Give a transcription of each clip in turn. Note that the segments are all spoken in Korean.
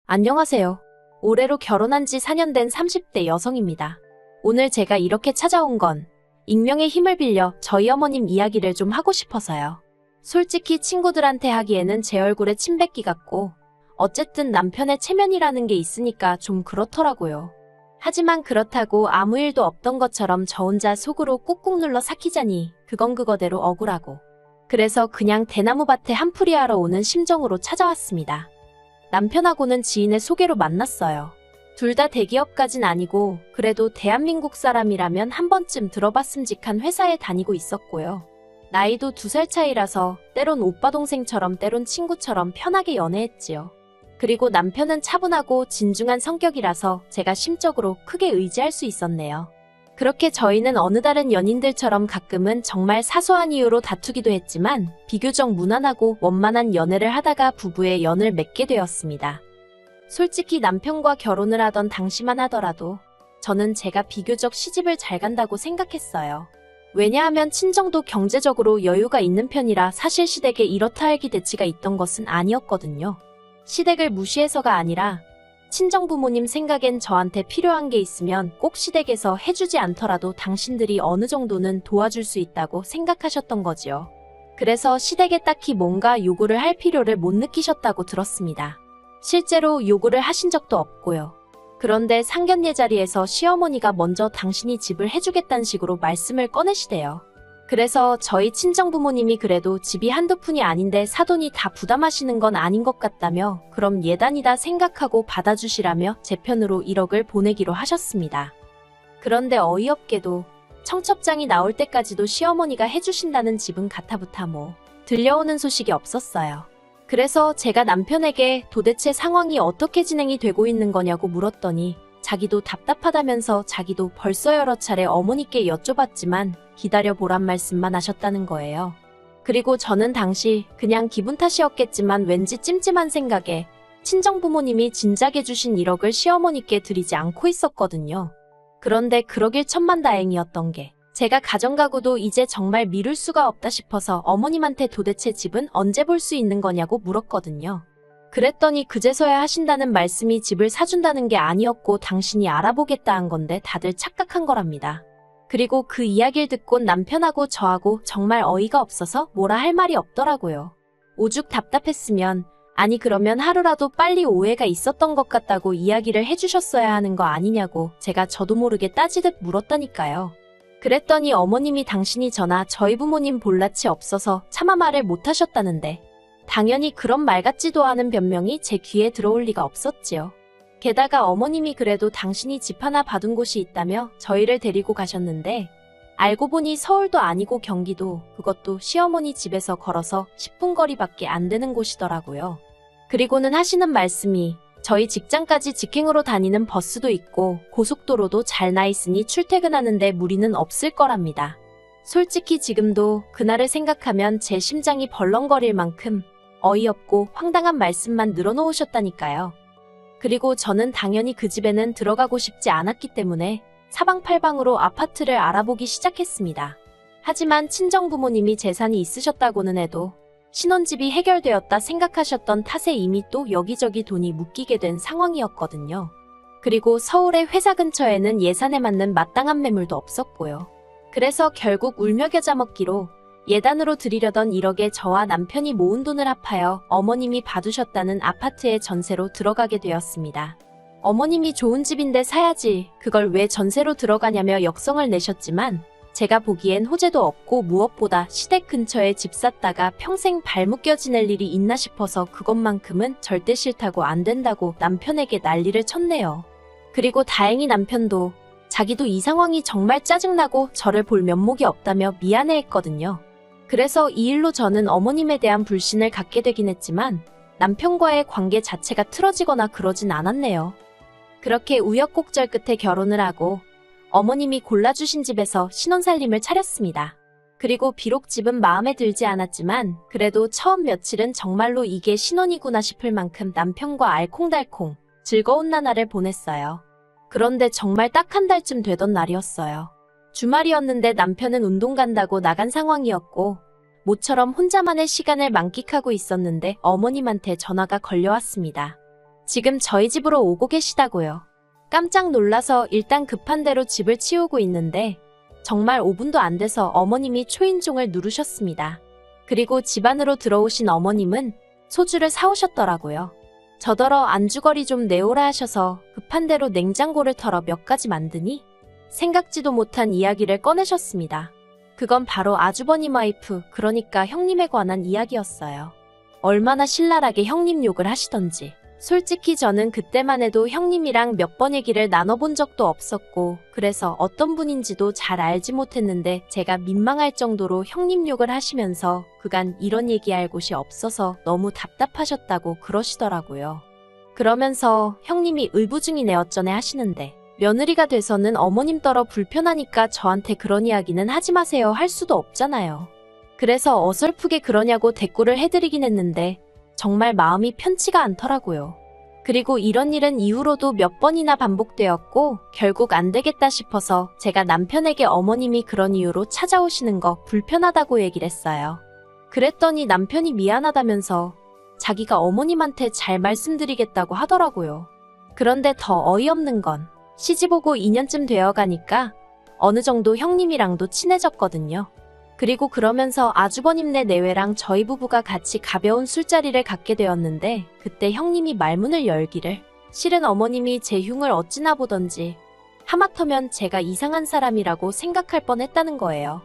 안녕하세요. 올해로 결혼한 지 4년 된 30대 여성입니다. 오늘 제가 이렇게 찾아온 건 익명의 힘을 빌려 저희 어머님 이야기를 좀 하고 싶어서요. 솔직히 친구들한테 하기에는 제 얼굴에 침 뱉기 같고 어쨌든 남편의 체면이라는 게 있으니까 좀 그렇더라고요. 하지만 그렇다고 아무 일도 없던 것처럼 저 혼자 속으로 꾹꾹 눌러 삭히자니 그건 그거대로 억울하고 그래서 그냥 대나무밭에 한풀이 하러 오는 심정으로 찾아왔습니다. 남편하고는 지인의 소개로 만났어요. 둘 다 대기업까진 아니고 그래도 대한민국 사람이라면 한 번쯤 들어봤음직한 회사에 다니고 있었고요. 나이도 2살 차이라서 때론 오빠 동생처럼 때론 친구처럼 편하게 연애했지요. 그리고 남편은 차분하고 진중한 성격이라서 제가 심적으로 크게 의지할 수 있었네요. 그렇게 저희는 어느 다른 연인들처럼 가끔은 정말 사소한 이유로 다투기도 했지만 비교적 무난하고 원만한 연애를 하다가 부부의 연을 맺게 되었습니다. 솔직히 남편과 결혼을 하던 당시만 하더라도 저는 제가 비교적 시집을 잘 간다고 생각했어요. 왜냐하면 친정도 경제적으로 여유가 있는 편이라 사실 시댁에 이렇다 할 기대치가 있던 것은 아니었거든요. 시댁을 무시해서가 아니라 친정 부모님 생각엔 저한테 필요한 게 있으면 꼭 시댁에서 해주지 않더라도 당신들이 어느 정도는 도와줄 수 있다고 생각하셨던 거지요. 그래서 시댁에 딱히 뭔가 요구를 할 필요를 못 느끼셨다고 들었습니다. 실제로 요구를 하신 적도 없고요. 그런데 상견례 자리에서 시어머니가 먼저 당신이 집을 해주겠다는 식으로 말씀을 꺼내시대요. 그래서 저희 친정부모님이 그래도 집이 한두 푼이 아닌데 사돈이 다 부담하시는 건 아닌 것 같다며 그럼 예단이다 생각하고 받아주시라며 제 편으로 1억을 보내기로 하셨습니다. 그런데 어이없게도 청첩장이 나올 때까지도 시어머니가 해주신다는 집은 가타부타 들려오는 소식이 없었어요. 그래서 제가 남편에게 도대체 상황이 어떻게 진행이 되고 있는 거냐고 물었더니 자기도 답답하다면서 자기도 벌써 여러 차례 어머니께 여쭤봤지만 기다려보란 말씀만 하셨다는 거예요. 그리고 저는 당시 그냥 기분 탓이었겠지만 왠지 찜찜한 생각에 친정부모님이 진작에 주신 1억을 시어머니께 드리지 않고 있었거든요. 그런데 그러길 천만다행이었던 게 제가 가정가구도 이제 정말 미룰 수가 없다 싶어서 어머님한테 도대체 집은 언제 볼 수 있는 거냐고 물었거든요. 그랬더니 그제서야 하신다는 말씀이 집을 사준다는 게 아니었고 당신이 알아보겠다 한 건데 다들 착각한 거랍니다. 그리고 그 이야기를 듣곤 남편하고 저하고 정말 어이가 없어서 뭐라 할 말이 없더라고요. 오죽 답답했으면 아니 그러면 하루라도 빨리 오해가 있었던 것 같다고 이야기를 해주셨어야 하는 거 아니냐고 제가 저도 모르게 따지듯 물었다니까요. 그랬더니 어머님이 당신이 저나 저희 부모님 볼낯이 없어서 차마 말을 못하셨다는데 당연히 그런 말 같지도 않은 변명이 제 귀에 들어올 리가 없었지요. 게다가 어머님이 그래도 당신이 집 하나 받은 곳이 있다며 저희를 데리고 가셨는데 알고 보니 서울도 아니고 경기도 그것도 시어머니 집에서 걸어서 10분 거리밖에 안 되는 곳이더라고요. 그리고는 하시는 말씀이 저희 직장까지 직행으로 다니는 버스도 있고 고속도로도 잘 나 있으니 출퇴근하는데 무리는 없을 거랍니다. 솔직히 지금도 그날을 생각하면 제 심장이 벌렁거릴 만큼 어이없고 황당한 말씀만 늘어놓으셨다니까요. 그리고 저는 당연히 그 집에는 들어가고 싶지 않았기 때문에 사방팔방으로 아파트를 알아보기 시작했습니다. 하지만 친정부모님이 재산이 있으셨다고는 해도 신혼집이 해결되었다 생각하셨던 탓에 이미 또 여기저기 돈이 묶이게 된 상황이었거든요. 그리고 서울의 회사 근처에는 예산에 맞는 마땅한 매물도 없었고요. 그래서 결국 울며 겨자 먹기로 예단으로 드리려던 1억에 저와 남편이 모은 돈을 합하여 어머님이 봐두셨다는 아파트에 전세로 들어가게 되었습니다. 어머님이 좋은 집인데 사야지 그걸 왜 전세로 들어가냐며 역성을 내셨지만 제가 보기엔 호재도 없고 무엇보다 시댁 근처에 집 샀다가 평생 발묶여 지낼 일이 있나 싶어서 그것만큼은 절대 싫다고 안 된다고 남편에게 난리를 쳤네요. 그리고 다행히 남편도 자기도 이 상황이 정말 짜증나고 저를 볼 면목이 없다며 미안해했거든요. 그래서 이 일로 저는 어머님에 대한 불신을 갖게 되긴 했지만 남편과의 관계 자체가 틀어지거나 그러진 않았네요. 그렇게 우여곡절 끝에 결혼을 하고 어머님이 골라주신 집에서 신혼살림을 차렸습니다. 그리고 비록 집은 마음에 들지 않았지만 그래도 처음 며칠은 정말로 이게 신혼이구나 싶을 만큼 남편과 알콩달콩 즐거운 나날을 보냈어요. 그런데 정말 딱 한 달쯤 되던 날이었어요. 주말이었는데 남편은 운동 간다고 나간 상황이었고 모처럼 혼자만의 시간을 만끽하고 있었는데 어머님한테 전화가 걸려왔습니다. 지금 저희 집으로 오고 계시다고요. 깜짝 놀라서 일단 급한 대로 집을 치우고 있는데 정말 5분도 안 돼서 어머님이 초인종을 누르셨습니다. 그리고 집 안으로 들어오신 어머님은 소주를 사오셨더라고요. 저더러 안주거리 좀 내오라 하셔서 급한 대로 냉장고를 털어 몇 가지 만드니 생각지도 못한 이야기를 꺼내셨습니다. 그건 바로 아주버님 와이프, 그러니까 형님에 관한 이야기였어요. 얼마나 신랄하게 형님 욕을 하시던지. 솔직히 저는 그때만 해도 형님이랑 몇 번 얘기를 나눠본 적도 없었고 그래서 어떤 분인지도 잘 알지 못했는데 제가 민망할 정도로 형님 욕을 하시면서 그간 이런 얘기할 곳이 없어서 너무 답답하셨다고 그러시더라고요. 그러면서 형님이 의부중이네 어쩌네 하시는데 며느리가 돼서는 어머님 떨어 불편하니까 저한테 그런 이야기는 하지 마세요 할 수도 없잖아요. 그래서 어설프게 그러냐고 대꾸를 해드리긴 했는데 정말 마음이 편치가 않더라고요. 그리고 이런 일은 이후로도 몇 번이나 반복되었고 결국 안 되겠다 싶어서 제가 남편에게 어머님이 그런 이유로 찾아오시는 거 불편하다고 얘기를 했어요. 그랬더니 남편이 미안하다면서 자기가 어머님한테 잘 말씀드리겠다고 하더라고요. 그런데 더 어이없는 건 시집오고 2년쯤 되어 가니까 어느 정도 형님이랑도 친해졌거든요. 그리고 그러면서 아주버님네 내외랑 저희 부부가 같이 가벼운 술자리를 갖게 되었는데 그때 형님이 말문을 열기를 실은 어머님이 제 흉을 어찌나 보던지 하마터면 제가 이상한 사람이라고 생각할 뻔했다는 거예요.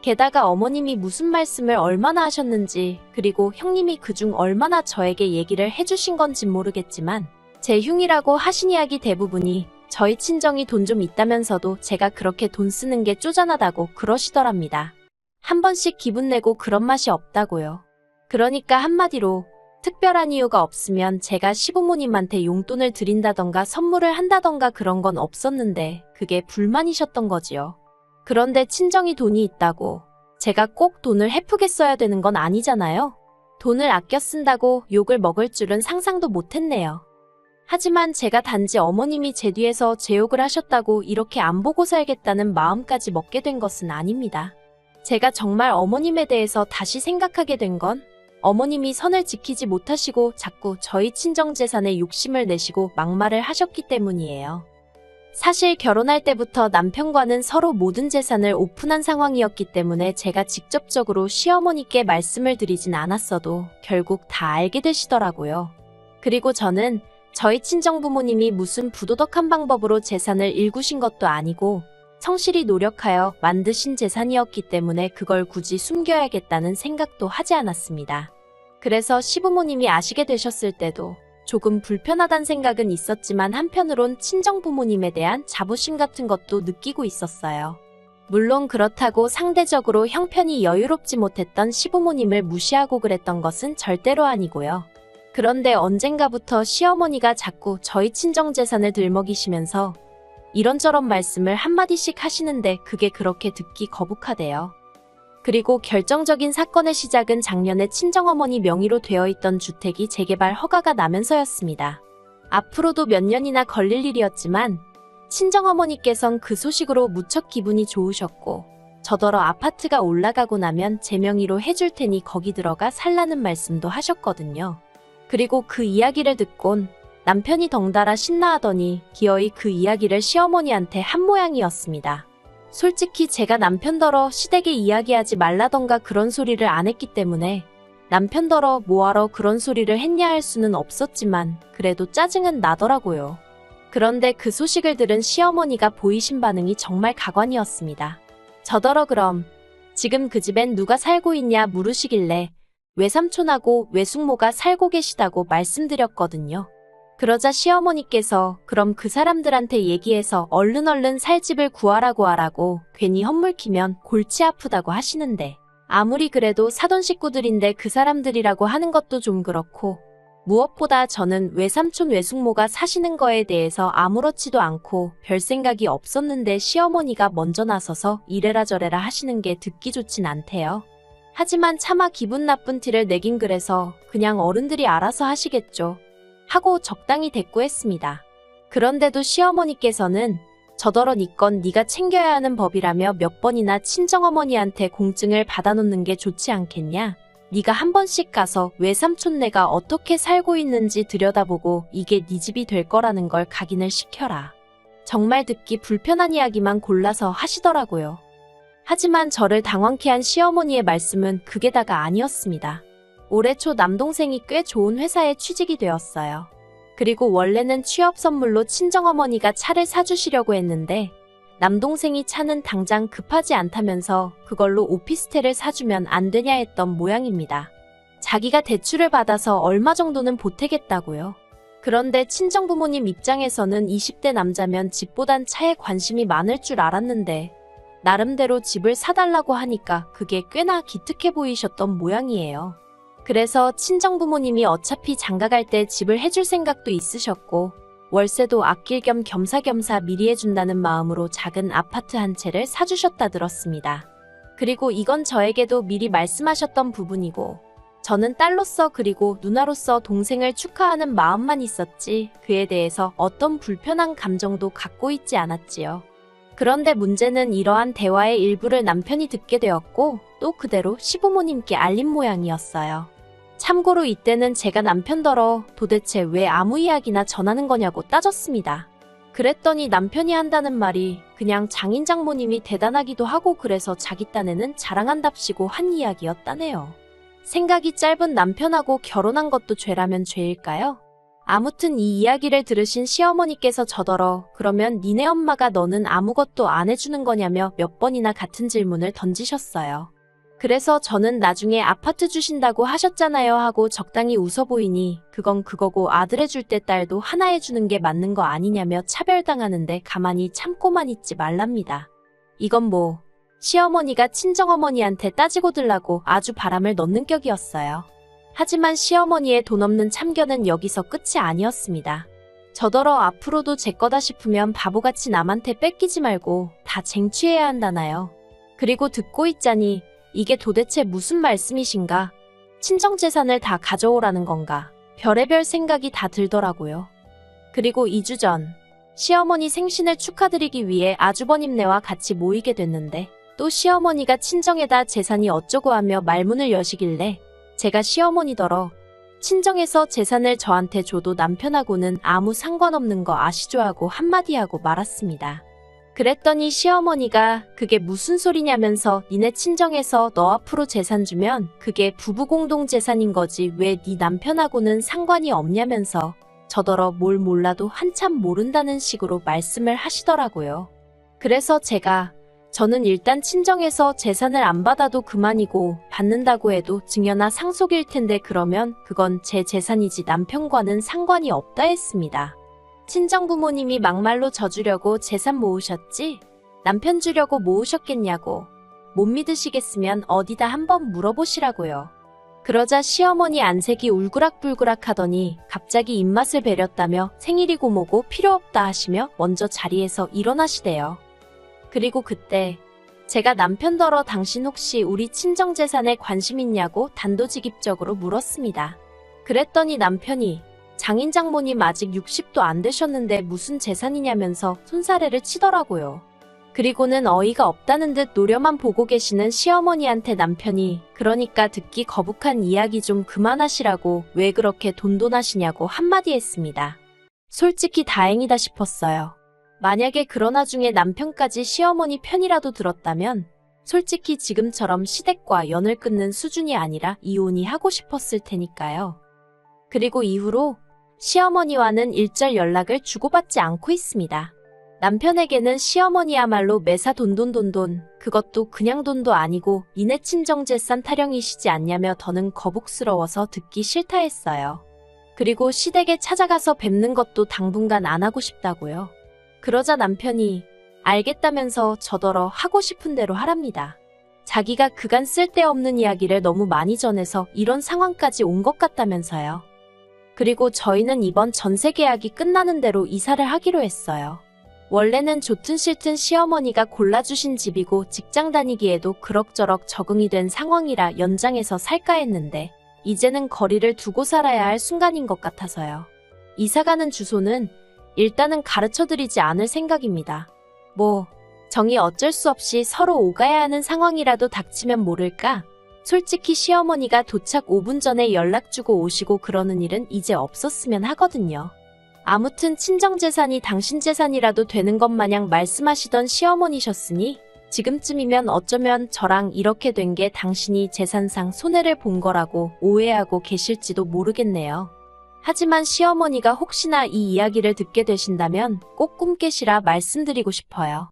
게다가 어머님이 무슨 말씀을 얼마나 하셨는지 그리고 형님이 그중 얼마나 저에게 얘기를 해주신 건진 모르겠지만 제 흉이라고 하신 이야기 대부분이 저희 친정이 돈 좀 있다면서도 제가 그렇게 돈 쓰는 게 쪼잔하다고 그러시더랍니다. 한 번씩 기분 내고 그런 맛이 없다고요. 그러니까 한마디로 특별한 이유가 없으면 제가 시부모님한테 용돈을 드린다던가 선물을 한다던가 그런 건 없었는데 그게 불만이셨던 거지요. 그런데 친정이 돈이 있다고 제가 꼭 돈을 헤프게 써야 되는 건 아니잖아요. 돈을 아껴 쓴다고 욕을 먹을 줄은 상상도 못했네요. 하지만 제가 단지 어머님이 제 뒤에서 제 욕을 하셨다고 이렇게 안 보고 살겠다는 마음까지 먹게 된 것은 아닙니다. 제가 정말 어머님에 대해서 다시 생각하게 된 건 어머님이 선을 지키지 못하시고 자꾸 저희 친정 재산에 욕심을 내시고 막말을 하셨기 때문이에요. 사실 결혼할 때부터 남편과는 서로 모든 재산을 오픈한 상황이었기 때문에 제가 직접적으로 시어머니께 말씀을 드리진 않았어도 결국 다 알게 되시더라고요. 그리고 저는 저희 친정부모님이 무슨 부도덕한 방법으로 재산을 일구신 것도 아니고 성실히 노력하여 만드신 재산이었기 때문에 그걸 굳이 숨겨야겠다는 생각도 하지 않았습니다. 그래서 시부모님이 아시게 되셨을 때도 조금 불편하단 생각은 있었지만 한편으론 친정부모님에 대한 자부심 같은 것도 느끼고 있었어요. 물론 그렇다고 상대적으로 형편이 여유롭지 못했던 시부모님을 무시하고 그랬던 것은 절대로 아니고요. 그런데 언젠가부터 시어머니가 자꾸 저희 친정 재산을 들먹이시면서 이런저런 말씀을 한마디씩 하시는데 그게 그렇게 듣기 거북하대요. 그리고 결정적인 사건의 시작은 작년에 친정어머니 명의로 되어 있던 주택이 재개발 허가가 나면서였습니다. 앞으로도 몇 년이나 걸릴 일이었지만 친정어머니께선 그 소식으로 무척 기분이 좋으셨고 저더러 아파트가 올라가고 나면 제 명의로 해줄 테니 거기 들어가 살라는 말씀도 하셨거든요. 그리고 그 이야기를 듣곤 남편이 덩달아 신나하더니 기어이 그 이야기를 시어머니한테 한 모양이었습니다. 솔직히 제가 남편더러 시댁에 이야기하지 말라던가 그런 소리를 안 했기 때문에 남편더러 뭐하러 그런 소리를 했냐 할 수는 없었지만 그래도 짜증은 나더라고요. 그런데 그 소식을 들은 시어머니가 보이신 반응이 정말 가관이었습니다. 저더러 그럼 지금 그 집엔 누가 살고 있냐 물으시길래 외삼촌하고 외숙모가 살고 계시다고 말씀드렸거든요. 그러자 시어머니께서 그럼 그 사람들한테 얘기해서 얼른 살 집을 구하라고 하라고 괜히 헛물키면 골치 아프다고 하시는데 아무리 그래도 사돈 식구들인데 그 사람들이라고 하는 것도 좀 그렇고 무엇보다 저는 외삼촌 외숙모가 사시는 거에 대해서 아무렇지도 않고 별 생각이 없었는데 시어머니가 먼저 나서서 이래라 저래라 하시는 게 듣기 좋진 않대요. 하지만 차마 기분 나쁜 티를 내긴 그래서 그냥 어른들이 알아서 하시겠죠 하고 적당히 대꾸했습니다. 그런데도 시어머니께서는 저더러 니 건 네가 챙겨야 하는 법이라며 몇 번이나 친정어머니한테 공증을 받아놓는 게 좋지 않겠냐? 네가 한 번씩 가서 외삼촌네가 어떻게 살고 있는지 들여다보고 이게 네 집이 될 거라는 걸 각인을 시켜라. 정말 듣기 불편한 이야기만 골라서 하시더라고요. 하지만 저를 당황케 한 시어머니의 말씀은 그게 다가 아니었습니다. 올해 초 남동생이 꽤 좋은 회사에 취직이 되었어요. 그리고 원래는 취업 선물로 친정어머니가 차를 사주시려고 했는데 남동생이 차는 당장 급하지 않다면서 그걸로 오피스텔을 사주면 안 되냐 했던 모양입니다. 자기가 대출을 받아서 얼마 정도는 보태겠다고요. 그런데 친정부모님 입장에서는 20대 남자면 집보단 차에 관심이 많을 줄 알았는데 나름대로 집을 사달라고 하니까 그게 꽤나 기특해 보이셨던 모양이에요. 그래서 친정부모님이 어차피 장가갈 때 집을 해줄 생각도 있으셨고 월세도 아낄 겸 겸사겸사 미리 해준다는 마음으로 작은 아파트 한 채를 사주셨다 들었습니다. 그리고 이건 저에게도 미리 말씀하셨던 부분이고 저는 딸로서 그리고 누나로서 동생을 축하하는 마음만 있었지 그에 대해서 어떤 불편한 감정도 갖고 있지 않았지요. 그런데 문제는 이러한 대화의 일부를 남편이 듣게 되었고 또 그대로 시부모님께 알린 모양이었어요. 참고로 이때는 제가 남편더러 도대체 왜 아무 이야기나 전하는 거냐고 따졌습니다. 그랬더니 남편이 한다는 말이 그냥 장인 장모님이 대단하기도 하고 그래서 자기 딴에는 자랑한답시고 한 이야기였다네요. 생각이 짧은 남편하고 결혼한 것도 죄라면 죄일까요? 아무튼 이 이야기를 들으신 시어머니께서 저더러 그러면 니네 엄마가 너는 아무것도 안 해주는 거냐며 몇 번이나 같은 질문을 던지셨어요. 그래서 저는 나중에 아파트 주신다고 하셨잖아요 하고 적당히 웃어 보이니 그건 그거고 아들 해줄 때 딸도 하나 해주는 게 맞는 거 아니냐며 차별당하는데 가만히 참고만 있지 말랍니다. 이건 뭐 시어머니가 친정어머니한테 따지고 들라고 아주 바람을 넣는 격이었어요. 하지만 시어머니의 돈 없는 참견은 여기서 끝이 아니었습니다. 저더러 앞으로도 제 거다 싶으면 바보같이 남한테 뺏기지 말고 다 쟁취해야 한다나요. 그리고 듣고 있자니 이게 도대체 무슨 말씀이신가? 친정재산을 다 가져오라는 건가? 별의별 생각이 다 들더라고요. 그리고 2주 전 시어머니 생신을 축하드리기 위해 아주버님네와 같이 모이게 됐는데 또 시어머니가 친정에다 재산이 어쩌고 하며 말문을 여시길래 제가 시어머니더러 친정에서 재산을 저한테 줘도 남편하고는 아무 상관없는 거 아시죠 하고 한마디 하고 말았습니다. 그랬더니 시어머니가 그게 무슨 소리냐면서 니네 친정에서 너 앞으로 재산 주면 그게 부부 공동 재산인 거지 왜 네 남편하고는 상관이 없냐면서 저더러 뭘 몰라도 한참 모른다는 식으로 말씀을 하시더라고요. 그래서 저는 일단 친정에서 재산을 안 받아도 그만이고 받는다고 해도 증여나 상속일 텐데 그러면 그건 제 재산이지 남편과는 상관이 없다 했습니다. 친정부모님이 막말로 져주려고 재산 모으셨지? 남편 주려고 모으셨겠냐고. 못 믿으시겠으면 어디다 한번 물어보시라고요. 그러자 시어머니 안색이 울그락불그락 하더니 갑자기 입맛을 베렸다며 생일이고 뭐고 필요 없다 하시며 먼저 자리에서 일어나시대요. 그리고 그때 제가 남편더러 당신 혹시 우리 친정재산에 관심 있냐고 단도직입적으로 물었습니다. 그랬더니 남편이 장인 장모님 아직 60도 안 되셨는데 무슨 재산이냐면서 손사래를 치더라고요. 그리고는 어이가 없다는 듯 노려만 보고 계시는 시어머니한테 남편이 그러니까 듣기 거북한 이야기 좀 그만하시라고 왜 그렇게 돈돈하시냐고 한마디 했습니다. 솔직히 다행이다 싶었어요. 만약에 그런 와중에 남편까지 시어머니 편이라도 들었다면 솔직히 지금처럼 시댁과 연을 끊는 수준이 아니라 이혼이 하고 싶었을 테니까요. 그리고 이후로 시어머니와는 일절 연락을 주고받지 않고 있습니다. 남편에게는 시어머니야말로 매사 돈돈돈돈 그것도 그냥 돈도 아니고 니네 친정재산 타령이시지 않냐며 더는 거북스러워서 듣기 싫다 했어요. 그리고 시댁에 찾아가서 뵙는 것도 당분간 안 하고 싶다고요. 그러자 남편이 알겠다면서 저더러 하고 싶은 대로 하랍니다. 자기가 그간 쓸데없는 이야기를 너무 많이 전해서 이런 상황까지 온 것 같다면서요. 그리고 저희는 이번 전세 계약이 끝나는 대로 이사를 하기로 했어요. 원래는 좋든 싫든 시어머니가 골라주신 집이고 직장 다니기에도 그럭저럭 적응이 된 상황이라 연장해서 살까 했는데 이제는 거리를 두고 살아야 할 순간인 것 같아서요. 이사가는 주소는 일단은 가르쳐드리지 않을 생각입니다. 정이 어쩔 수 없이 서로 오가야 하는 상황이라도 닥치면 모를까 솔직히 시어머니가 도착 5분 전에 연락 주고 오시고 그러는 일은 이제 없었으면 하거든요. 아무튼 친정재산이 당신 재산이라도 되는 것 마냥 말씀하시던 시어머니셨으니 지금쯤이면 어쩌면 저랑 이렇게 된 게 당신이 재산상 손해를 본 거라고 오해하고 계실지도 모르겠네요. 하지만 시어머니가 혹시나 이 이야기를 듣게 되신다면 꼭 꿈 깨시라 말씀드리고 싶어요.